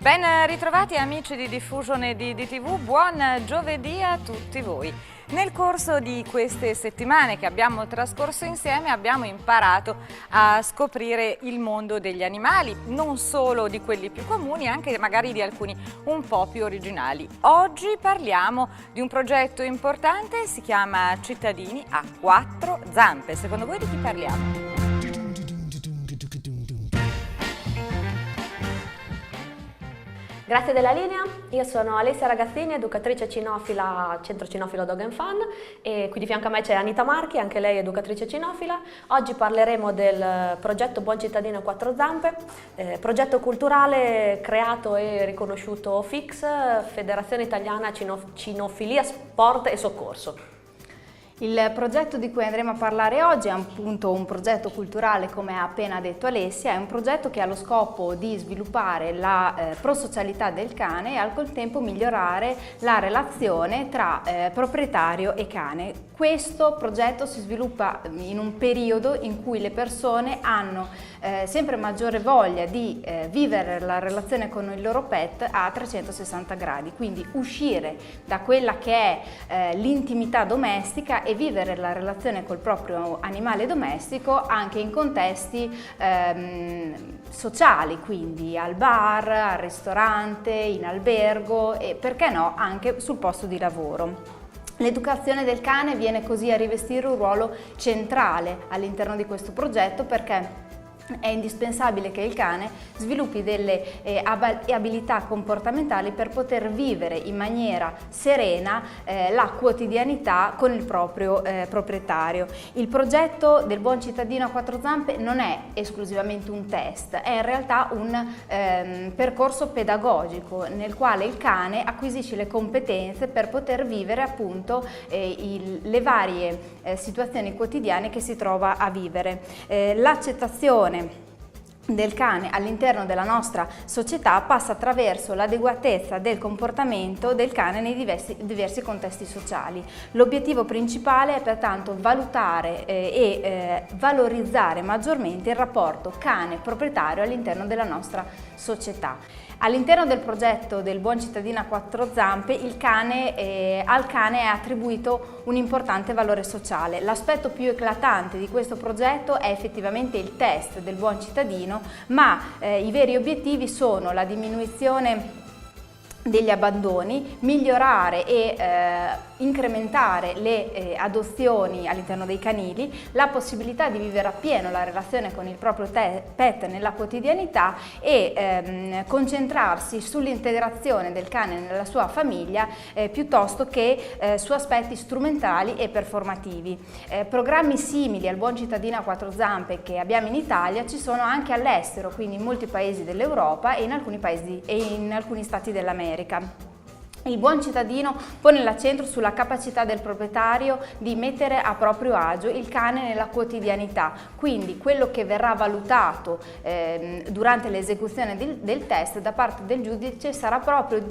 Ben ritrovati amici di Diffusion e di DTV, buon giovedì a tutti voi. Nel corso di queste settimane che abbiamo trascorso insieme abbiamo imparato a scoprire il mondo degli animali, non solo di quelli più comuni, anche magari di alcuni un po' più originali. Oggi parliamo di un progetto importante, si chiama Cittadini a quattro zampe. Secondo voi di chi parliamo? Grazie della linea, io sono Alessia Ragazzini, educatrice cinofila Centro Cinofilo Dog and Fun, e qui di fianco a me c'è Anita Marchi, anche lei educatrice cinofila. Oggi parleremo del progetto Buon Cittadino a quattro zampe, progetto culturale creato e riconosciuto FIX, Federazione Italiana Cinofilia Sport e Soccorso. Il progetto di cui andremo a parlare oggi è appunto un progetto culturale, come ha appena detto Alessia, è un progetto che ha lo scopo di sviluppare la prosocialità del cane e al contempo migliorare la relazione tra proprietario e cane. Questo progetto si sviluppa in un periodo in cui le persone hanno sempre maggiore voglia di vivere la relazione con il loro pet a 360 gradi, quindi uscire da quella che è l'intimità domestica e vivere la relazione col proprio animale domestico anche in contesti sociali, quindi al bar, al ristorante, in albergo e perché no anche sul posto di lavoro. L'educazione del cane viene così a rivestire un ruolo centrale all'interno di questo progetto perché è indispensabile che il cane sviluppi delle abilità comportamentali per poter vivere in maniera serena la quotidianità con il proprio proprietario. Il progetto del Buon Cittadino a quattro zampe non è esclusivamente un test, è in realtà un percorso pedagogico nel quale il cane acquisisce le competenze per poter vivere appunto le varie situazioni quotidiane che si trova a vivere. L'accettazione del cane all'interno della nostra società passa attraverso l'adeguatezza del comportamento del cane nei diversi contesti sociali. L'obiettivo principale è pertanto valutare e valorizzare maggiormente il rapporto cane-proprietario all'interno della nostra società. All'interno del progetto del Buon Cittadino a quattro zampe al cane è attribuito un importante valore sociale. L'aspetto più eclatante di questo progetto è effettivamente il test del Buon Cittadino, ma i veri obiettivi sono la diminuzione degli abbandoni, migliorare e incrementare le adozioni all'interno dei canili, la possibilità di vivere appieno la relazione con il proprio pet nella quotidianità e concentrarsi sull'integrazione del cane nella sua famiglia piuttosto che su aspetti strumentali e performativi. Programmi simili al Buon Cittadino a quattro zampe che abbiamo in Italia ci sono anche all'estero, quindi in molti paesi dell'Europa e in alcuni stati dell'America. Il Buon Cittadino pone l'accento sulla capacità del proprietario di mettere a proprio agio il cane nella quotidianità, quindi quello che verrà valutato durante l'esecuzione del test da parte del giudice sarà proprio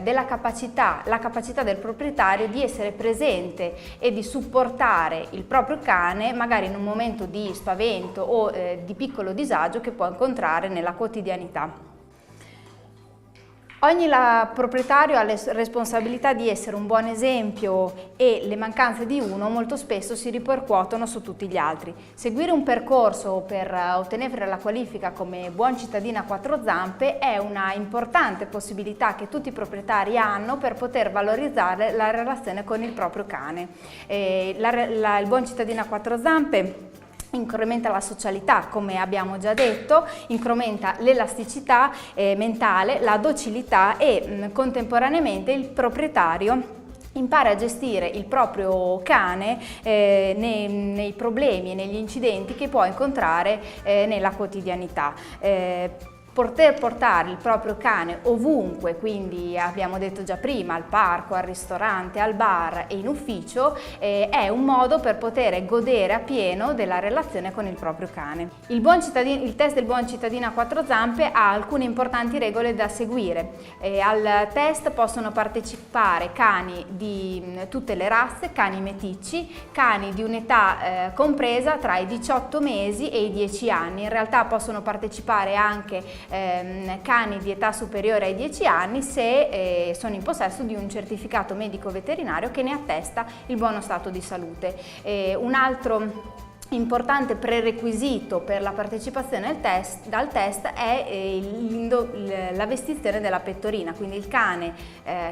la capacità del proprietario di essere presente e di supportare il proprio cane magari in un momento di spavento o di piccolo disagio che può incontrare nella quotidianità. Ogni proprietario ha la responsabilità di essere un buon esempio e le mancanze di uno molto spesso si ripercuotono su tutti gli altri. Seguire un percorso per ottenere la qualifica come Buon Cittadino a quattro zampe è una importante possibilità che tutti i proprietari hanno per poter valorizzare la relazione con il proprio cane. Il Buon Cittadino a quattro zampe incrementa la socialità, come abbiamo già detto, incrementa l'elasticità mentale, la docilità e contemporaneamente il proprietario impara a gestire il proprio cane nei problemi e negli incidenti che può incontrare nella quotidianità. Poter portare il proprio cane ovunque, quindi abbiamo detto già prima, al parco, al ristorante, al bar e in ufficio, è un modo per poter godere appieno della relazione con il proprio cane. Il test del Buon Cittadino a quattro zampe ha alcune importanti regole da seguire. Al test possono partecipare cani di tutte le razze, cani meticci, cani di un'età compresa tra i 18 mesi e i 10 anni. In realtà possono partecipare anche cani di età superiore ai 10 anni se sono in possesso di un certificato medico veterinario che ne attesta il buono stato di salute. Un altro importante prerequisito per la partecipazione al test è la vestizione della pettorina, quindi il cane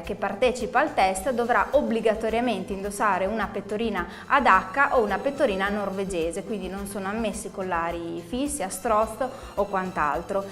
che partecipa al test dovrà obbligatoriamente indossare una pettorina ad H o una pettorina norvegese, quindi non sono ammessi collari fissi, a strozzo o quant'altro.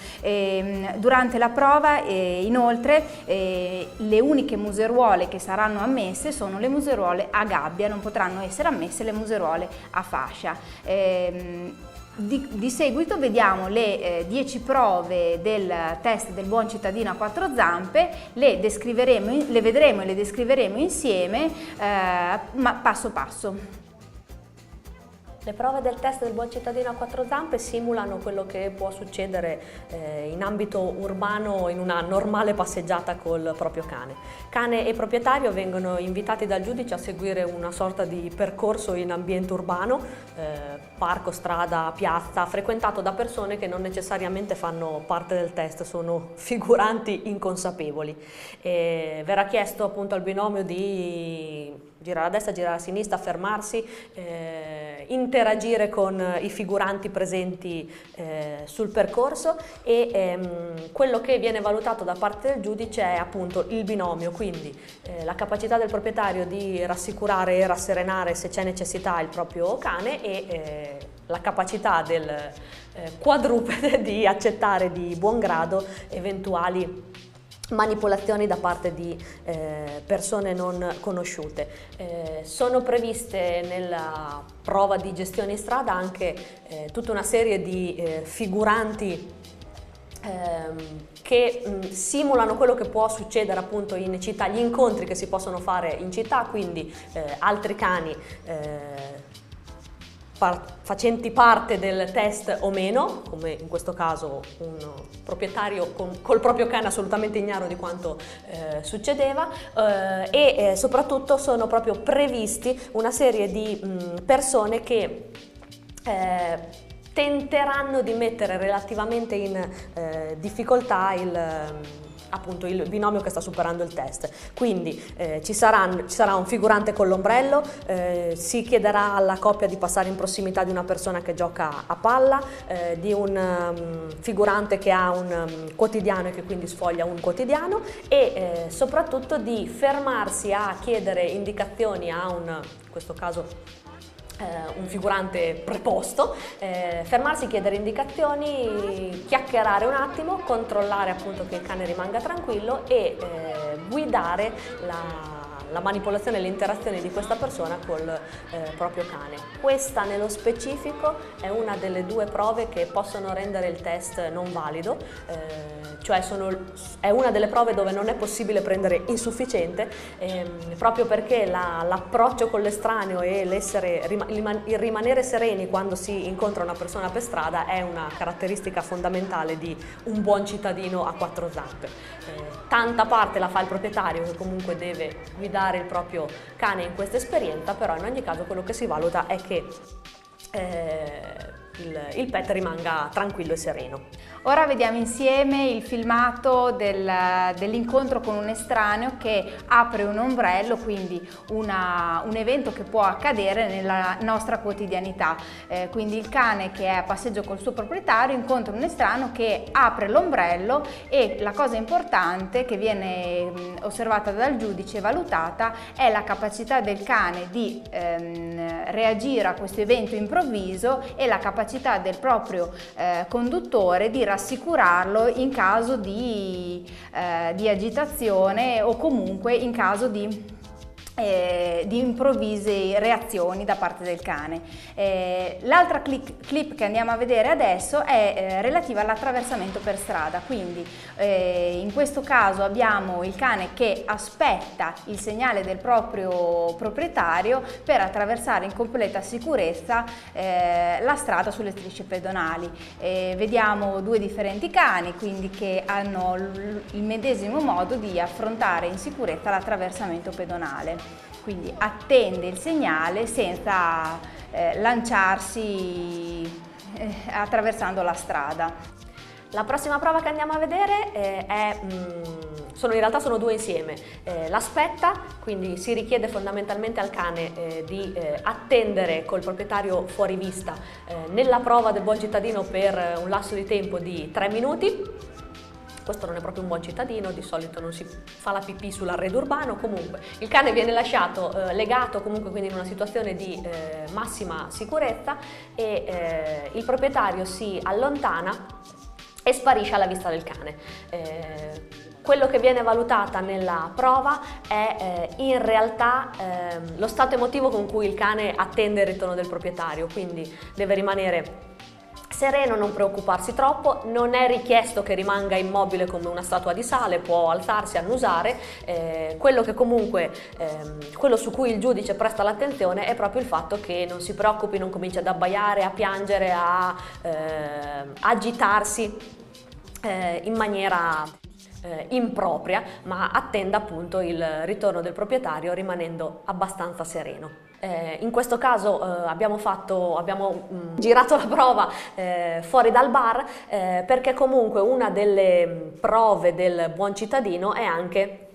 Durante la prova inoltre le uniche museruole che saranno ammesse sono le museruole a gabbia, non potranno essere ammesse le museruole a fascia. Di seguito vediamo le 10 prove del test del buon cittadino a quattro zampe, le vedremo e le descriveremo insieme passo passo. Le prove del test del buon cittadino a quattro zampe simulano quello che può succedere in ambito urbano in una normale passeggiata col proprio cane. Cane e proprietario vengono invitati dal giudice a seguire una sorta di percorso in ambiente urbano, parco, strada, piazza, frequentato da persone che non necessariamente fanno parte del test, sono figuranti inconsapevoli. Verrà chiesto appunto al binomio di girare a destra, girare a sinistra, fermarsi, interagire con i figuranti presenti sul percorso e quello che viene valutato da parte del giudice è appunto il binomio, quindi la capacità del proprietario di rassicurare e rasserenare se c'è necessità il proprio cane e la capacità del quadrupede di accettare di buon grado eventuali manipolazioni da parte di persone non conosciute. Sono previste nella prova di gestione in strada anche tutta una serie di figuranti che simulano quello che può succedere appunto in città, gli incontri che si possono fare in città, quindi altri cani facenti parte del test o meno, come in questo caso un proprietario col proprio cane assolutamente ignaro di quanto succedeva, e soprattutto sono proprio previsti una serie di persone che tenteranno di mettere relativamente in difficoltà appunto il binomio che sta superando il test. Quindi ci sarà un figurante con l'ombrello, si chiederà alla coppia di passare in prossimità di una persona che gioca a palla, di un figurante che ha un quotidiano e che quindi sfoglia un quotidiano e soprattutto di fermarsi a chiedere indicazioni in questo caso un figurante preposto, fermarsi, chiedere indicazioni, chiacchierare un attimo, controllare appunto che il cane rimanga tranquillo e guidare la manipolazione e le interazioni di questa persona col proprio cane. Questa nello specifico è una delle due prove che possono rendere il test non valido, cioè è una delle prove dove non è possibile prendere insufficiente, proprio perché l'approccio con l'estraneo e il rimanere sereni quando si incontra una persona per strada è una caratteristica fondamentale di un buon cittadino a quattro zampe. Tanta parte la fa il proprietario che comunque deve guidare il proprio cane in questa esperienza, però in ogni caso quello che si valuta è che il pet rimanga tranquillo e sereno. Ora vediamo insieme il filmato dell'incontro con un estraneo che apre un ombrello, quindi un evento che può accadere nella nostra quotidianità. Quindi il cane che è a passeggio col suo proprietario incontra un estraneo che apre l'ombrello e la cosa importante che viene osservata dal giudice e valutata è la capacità del cane di reagire a questo evento improvviso e la capacità del proprio conduttore di rassicurarlo in caso di agitazione o comunque in caso di improvvise reazioni da parte del cane. L'altra clip che andiamo a vedere adesso è relativa all'attraversamento per strada, quindi in questo caso abbiamo il cane che aspetta il segnale del proprio proprietario per attraversare in completa sicurezza la strada sulle strisce pedonali. Vediamo due differenti cani, quindi che hanno il medesimo modo di affrontare in sicurezza l'attraversamento pedonale. Quindi attende il segnale senza lanciarsi attraversando la strada. La prossima prova che andiamo a vedere in realtà sono due insieme. L'aspetta, quindi si richiede fondamentalmente al cane di attendere col proprietario fuori vista nella prova del buon cittadino per un lasso di tempo di 3 minuti. Questo non è proprio un buon cittadino, di solito non si fa la pipì sull'arredo urbano. Comunque il cane viene lasciato legato, comunque quindi in una situazione di massima sicurezza, e il proprietario si allontana e sparisce alla vista del cane. Quello che viene valutata nella prova è in realtà lo stato emotivo con cui il cane attende il ritorno del proprietario, quindi deve rimanere sereno, non preoccuparsi troppo, non è richiesto che rimanga immobile come una statua di sale, può alzarsi, annusare. Quello su cui il giudice presta l'attenzione è proprio il fatto che non si preoccupi, non cominci ad abbaiare, a piangere, a agitarsi in maniera impropria, ma attenda appunto il ritorno del proprietario rimanendo abbastanza sereno. In questo caso abbiamo girato la prova fuori dal bar, perché comunque una delle prove del buon cittadino è anche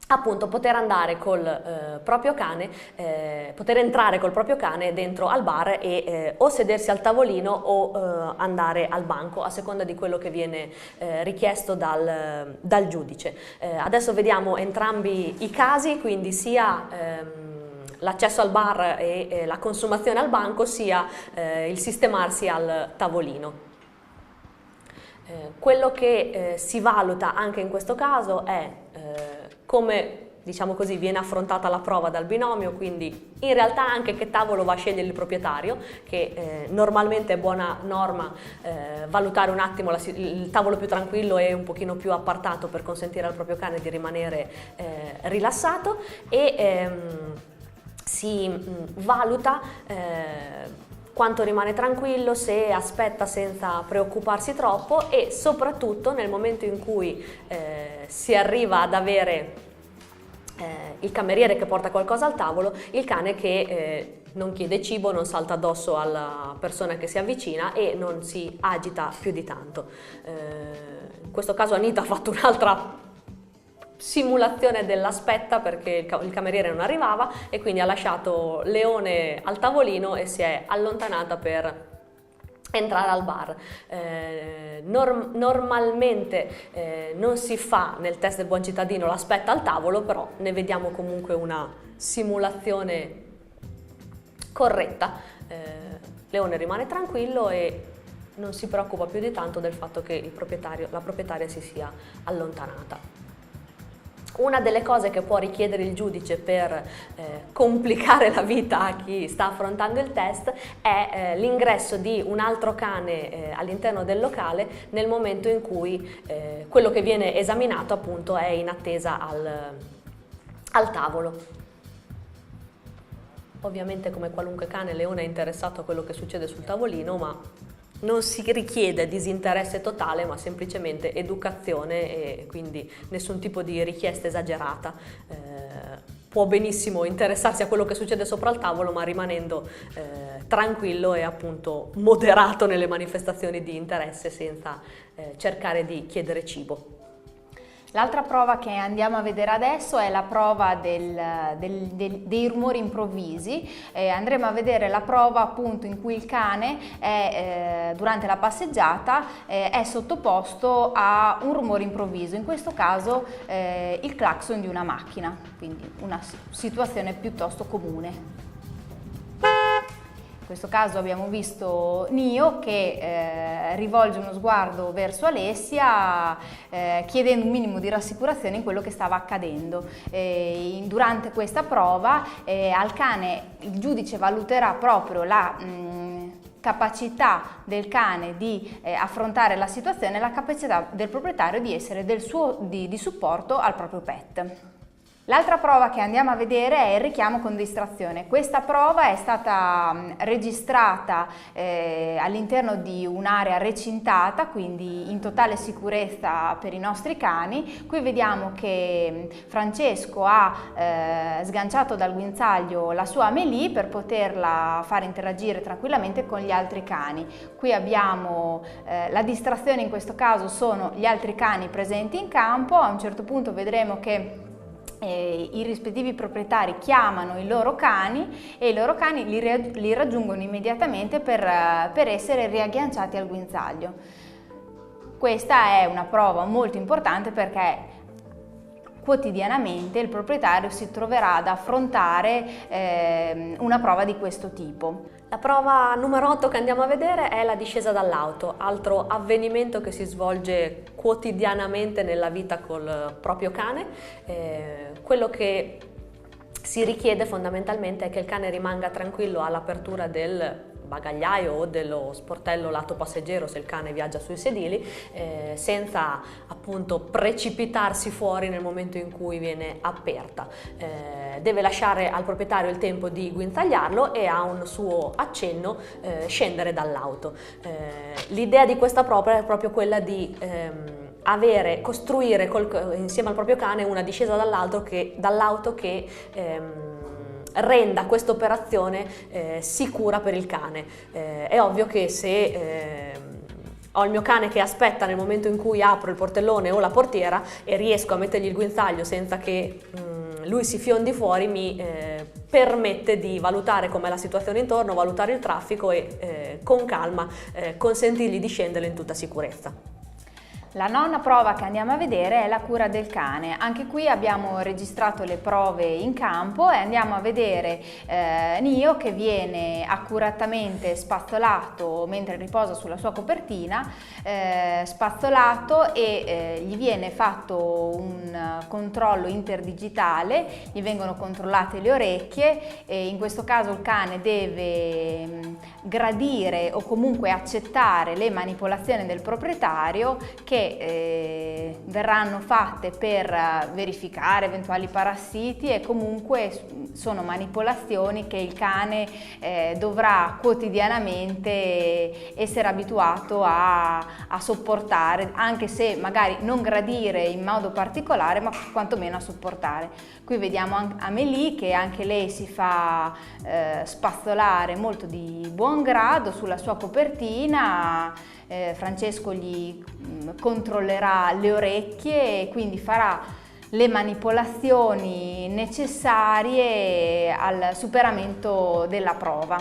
appunto poter andare col proprio cane, poter entrare col proprio cane dentro al bar e o sedersi al tavolino o andare al banco, a seconda di quello che viene richiesto dal giudice. Adesso vediamo entrambi i casi, quindi sia l'accesso al bar e la consumazione al banco, sia il sistemarsi al tavolino. Quello che si valuta anche in questo caso è come, diciamo così, viene affrontata la prova dal binomio, quindi in realtà anche che tavolo va a scegliere il proprietario, che normalmente è buona norma valutare un attimo il tavolo più tranquillo e un pochino più appartato per consentire al proprio cane di rimanere rilassato, e si valuta quanto rimane tranquillo, se aspetta senza preoccuparsi troppo, e soprattutto nel momento in cui si arriva ad avere il cameriere che porta qualcosa al tavolo, il cane che non chiede cibo, non salta addosso alla persona che si avvicina e non si agita più di tanto. In questo caso Anita ha fatto un'altra simulazione dell'aspetta, perché il cameriere non arrivava e quindi ha lasciato Leone al tavolino e si è allontanata per entrare al bar. Normalmente non si fa nel test del buon cittadino l'aspetta al tavolo, però ne vediamo comunque una simulazione corretta. Leone rimane tranquillo e non si preoccupa più di tanto del fatto che la proprietaria si sia allontanata. Una delle cose che può richiedere il giudice per complicare la vita a chi sta affrontando il test è l'ingresso di un altro cane all'interno del locale nel momento in cui quello che viene esaminato appunto è in attesa al tavolo. Ovviamente, come qualunque cane, Leone è interessato a quello che succede sul tavolino, ma non si richiede disinteresse totale, ma semplicemente educazione, e quindi nessun tipo di richiesta esagerata. Può benissimo interessarsi a quello che succede sopra il tavolo, ma rimanendo tranquillo e appunto moderato nelle manifestazioni di interesse, senza cercare di chiedere cibo. L'altra prova che andiamo a vedere adesso è la prova dei rumori improvvisi. Andremo a vedere la prova appunto in cui il cane durante la passeggiata è sottoposto a un rumore improvviso, in questo caso il clacson di una macchina, quindi una situazione piuttosto comune. In questo caso abbiamo visto Nio che rivolge uno sguardo verso Alessia chiedendo un minimo di rassicurazione in quello che stava accadendo. Durante questa prova al cane il giudice valuterà proprio la capacità del cane di affrontare la situazione e la capacità del proprietario di essere di supporto al proprio pet. L'altra prova che andiamo a vedere è il richiamo con distrazione. Questa prova è stata registrata all'interno di un'area recintata, quindi in totale sicurezza per i nostri cani. Qui vediamo che Francesco ha sganciato dal guinzaglio la sua Amélie per poterla far interagire tranquillamente con gli altri cani. Qui abbiamo la distrazione, in questo caso sono gli altri cani presenti in campo. A un certo punto vedremo che i rispettivi proprietari chiamano i loro cani e i loro cani li raggiungono immediatamente per essere riagganciati al guinzaglio. Questa è una prova molto importante perché quotidianamente il proprietario si troverà ad affrontare una prova di questo tipo. La prova numero 8 che andiamo a vedere è la discesa dall'auto, altro avvenimento che si svolge quotidianamente nella vita col proprio cane. Quello che si richiede fondamentalmente è che il cane rimanga tranquillo all'apertura del bagagliaio o dello sportello lato passeggero se il cane viaggia sui sedili, senza appunto precipitarsi fuori nel momento in cui viene aperta. Deve lasciare al proprietario il tempo di guinzagliarlo e a un suo accenno scendere dall'auto. L'idea di questa prova è proprio quella di costruire insieme al proprio cane una discesa dall'auto che renda questa operazione sicura per il cane. È ovvio che se ho il mio cane che aspetta nel momento in cui apro il portellone o la portiera e riesco a mettergli il guinzaglio senza che lui si fiondi fuori, mi permette di valutare com'è la situazione intorno, valutare il traffico e con calma consentirgli di scendere in tutta sicurezza. La nona prova che andiamo a vedere è la cura del cane. Anche qui abbiamo registrato le prove in campo e andiamo a vedere Nio che viene accuratamente spazzolato mentre riposa sulla sua copertina, spazzolato e gli viene fatto un controllo interdigitale, gli vengono controllate le orecchie e in questo caso il cane deve gradire o comunque accettare le manipolazioni del proprietario che verranno fatte per verificare eventuali parassiti e comunque sono manipolazioni che il cane dovrà quotidianamente essere abituato a sopportare, anche se magari non gradire in modo particolare, ma quantomeno a sopportare. Qui vediamo Amélie che anche lei si fa spazzolare molto di buon grado sulla sua copertina. Francesco gli controllerà le orecchie e quindi farà le manipolazioni necessarie al superamento della prova.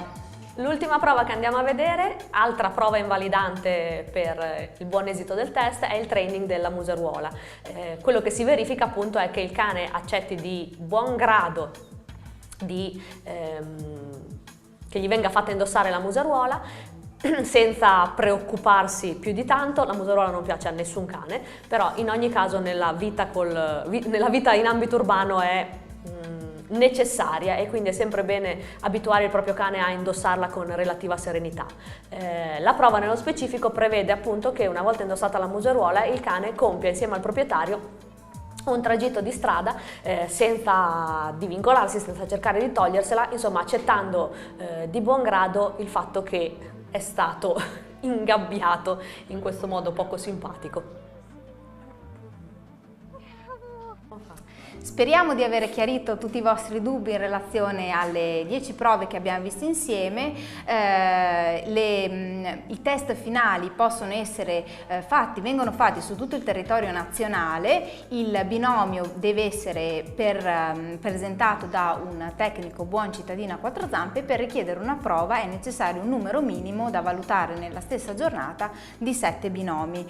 L'ultima prova che andiamo a vedere, altra prova invalidante per il buon esito del test, è il training della museruola. Quello che si verifica appunto è che il cane accetti di buon grado che gli venga fatta indossare la museruola senza preoccuparsi più di tanto. La museruola non piace a nessun cane, però in ogni caso nella vita in ambito urbano è necessaria e quindi è sempre bene abituare il proprio cane a indossarla con relativa serenità. La prova nello specifico prevede appunto che una volta indossata la museruola il cane compia insieme al proprietario un tragitto di strada senza divincolarsi, senza cercare di togliersela, insomma accettando di buon grado il fatto che è stato ingabbiato in questo modo poco simpatico. Speriamo di aver chiarito tutti i vostri dubbi in relazione alle 10 prove che abbiamo visto insieme. I test finali possono essere vengono fatti su tutto il territorio nazionale. Il binomio deve essere presentato da un tecnico buon cittadino a quattro zampe. Per richiedere una prova è necessario un numero minimo da valutare nella stessa giornata di 7 binomi.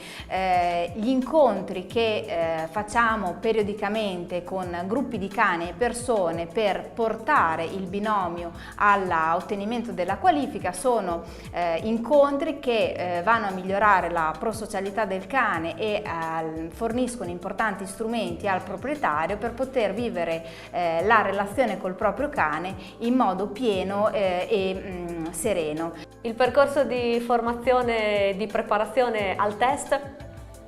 Gli incontri che facciamo periodicamente con gruppi di cani e persone per portare il binomio all'ottenimento della qualifica sono incontri che vanno a migliorare la prosocialità del cane e forniscono importanti strumenti al proprietario per poter vivere la relazione col proprio cane in modo pieno e sereno. Il percorso di formazione e di preparazione al test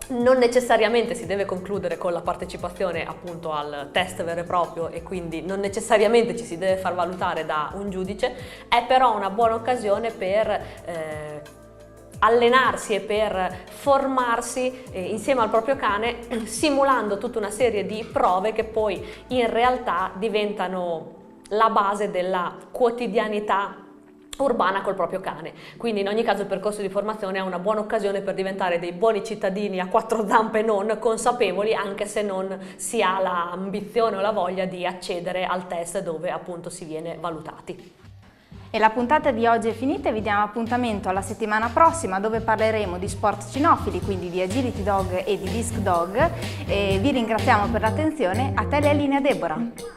Non necessariamente si deve concludere con la partecipazione appunto al test vero e proprio, e quindi non necessariamente ci si deve far valutare da un giudice, è però una buona occasione per allenarsi e per formarsi insieme al proprio cane, simulando tutta una serie di prove che poi in realtà diventano la base della quotidianità urbana col proprio cane. Quindi in ogni caso il percorso di formazione è una buona occasione per diventare dei buoni cittadini a quattro zampe, non consapevoli, anche se non si ha l'ambizione o la voglia di accedere al test dove appunto si viene valutati. E la puntata di oggi è finita e vi diamo appuntamento alla settimana prossima, dove parleremo di sport cinofili, quindi di agility dog e di disc dog, e vi ringraziamo per l'attenzione. A te la linea, Deborah.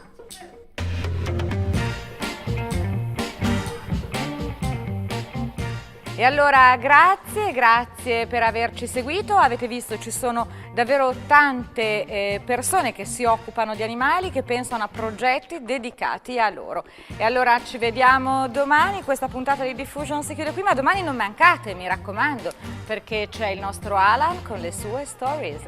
E allora grazie per averci seguito. Avete visto, ci sono davvero tante persone che si occupano di animali, che pensano a progetti dedicati a loro. E allora ci vediamo domani, questa puntata di Diffusion si chiude qui, ma domani non mancate, mi raccomando, perché c'è il nostro Alan con le sue stories.